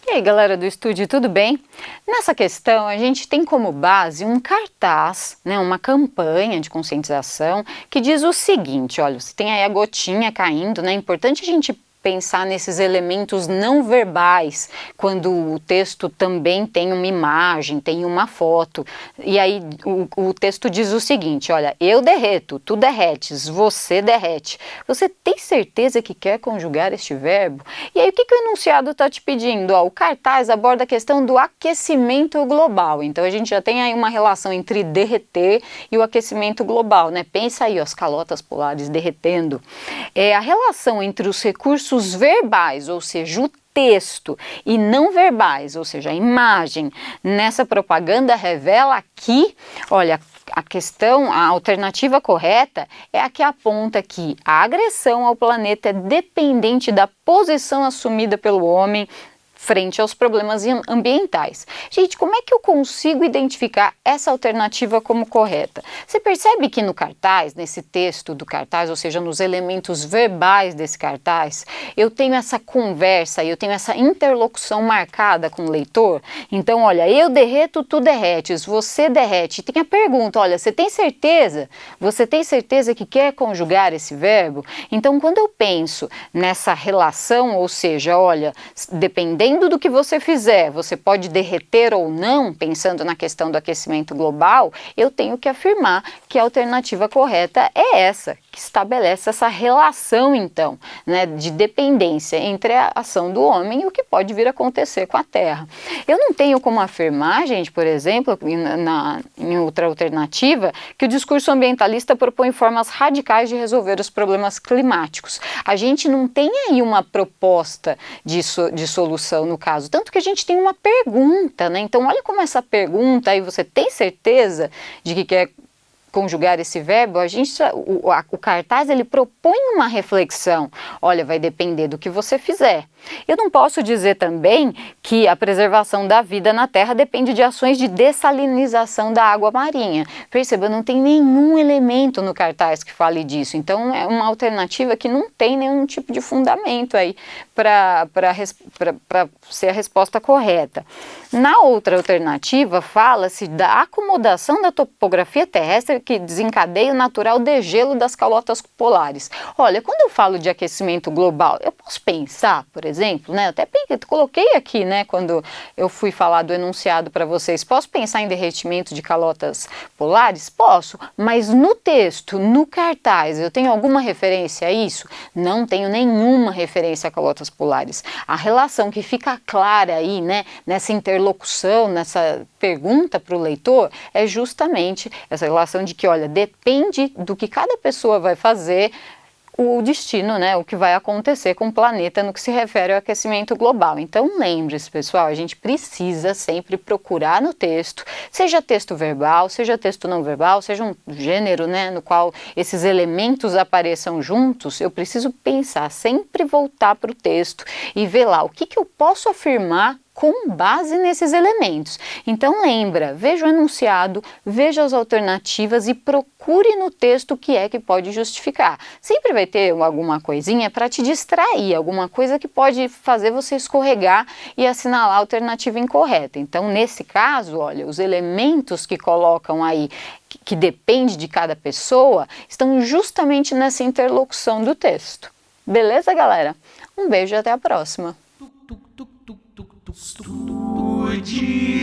E aí, galera do estúdio, tudo bem? Nessa questão, a gente tem como base um cartaz, né, uma campanha de conscientização que diz o seguinte: olha, você tem aí a gotinha caindo, né? É importante a gente pensar nesses elementos não verbais, quando o texto também tem uma imagem, tem uma foto. E aí o texto diz o seguinte: olha, eu derreto, tu derretes, você derrete. Você tem certeza que quer conjugar este verbo? E aí o que o enunciado está te pedindo? Ó, o cartaz aborda a questão do aquecimento global. Então a gente já tem aí uma relação entre derreter e o aquecimento global, né? Pensa aí, ó, as calotas polares derretendo. A relação entre os recursos verbais, ou seja, o texto, e não verbais, ou seja, a imagem, nessa propaganda revela que, olha, a questão, a alternativa correta é a que aponta que a agressão ao planeta é dependente da posição assumida pelo homem frente aos problemas ambientais. Gente, como é que eu consigo identificar essa alternativa como correta? Você percebe que no cartaz, nesse texto do cartaz, ou seja, nos elementos verbais desse cartaz, eu tenho essa conversa, eu tenho essa interlocução marcada com o leitor? Então, olha, eu derreto, tu derretes, você derrete. Tem a pergunta, olha, você tem certeza? Você tem certeza que quer conjugar esse verbo? Então, quando eu penso nessa relação, ou seja, olha, dependendo do que você fizer, você pode derreter ou não, pensando na questão do aquecimento global, eu tenho que afirmar que a alternativa correta é essa, que estabelece essa relação, então, né, de dependência entre a ação do homem e o que pode vir a acontecer com a Terra. Eu não tenho como afirmar, gente, por exemplo, em outra alternativa, que o discurso ambientalista propõe formas radicais de resolver os problemas climáticos. A gente não tem aí uma proposta de solução no caso, tanto que a gente tem uma pergunta, né? Então olha como essa pergunta aí, você tem certeza de que quer conjugar esse verbo? O cartaz ele propõe uma reflexão. Olha, vai depender do que você fizer. Eu não posso dizer também que a preservação da vida na Terra depende de ações de dessalinização da água marinha. Perceba, não tem nenhum elemento no cartaz que fale disso. Então é uma alternativa que não tem nenhum tipo de fundamento aí para ser a resposta correta. Na outra alternativa, fala-se da acomodação da topografia terrestre que desencadeia o natural degelo das calotas polares. Olha, quando eu falo de aquecimento global, eu posso pensar, por exemplo, né, até coloquei aqui, né, quando eu fui falar do enunciado para vocês, posso pensar em derretimento de calotas polares? Posso, mas no texto, no cartaz, eu tenho alguma referência a isso? Não tenho nenhuma referência a calotas polares. A relação que fica clara aí, né, nessa interlocução, nessa pergunta para o leitor, é justamente essa relação de que, olha, depende do que cada pessoa vai fazer, o destino, né, o que vai acontecer com o planeta no que se refere ao aquecimento global. Então lembre-se, pessoal, a gente precisa sempre procurar no texto, seja texto verbal, seja texto não verbal, seja um gênero, né, no qual esses elementos apareçam juntos, eu preciso pensar, sempre voltar para o texto e ver lá o que eu posso afirmar com base nesses elementos. Então lembra, veja o enunciado, veja as alternativas e procure no texto o que é que pode justificar. Sempre vai ter alguma coisinha para te distrair, alguma coisa que pode fazer você escorregar e assinalar a alternativa incorreta. Então nesse caso, olha, os elementos que colocam aí que depende de cada pessoa estão justamente nessa interlocução do texto. Beleza, galera? Um beijo e até a próxima. Estude.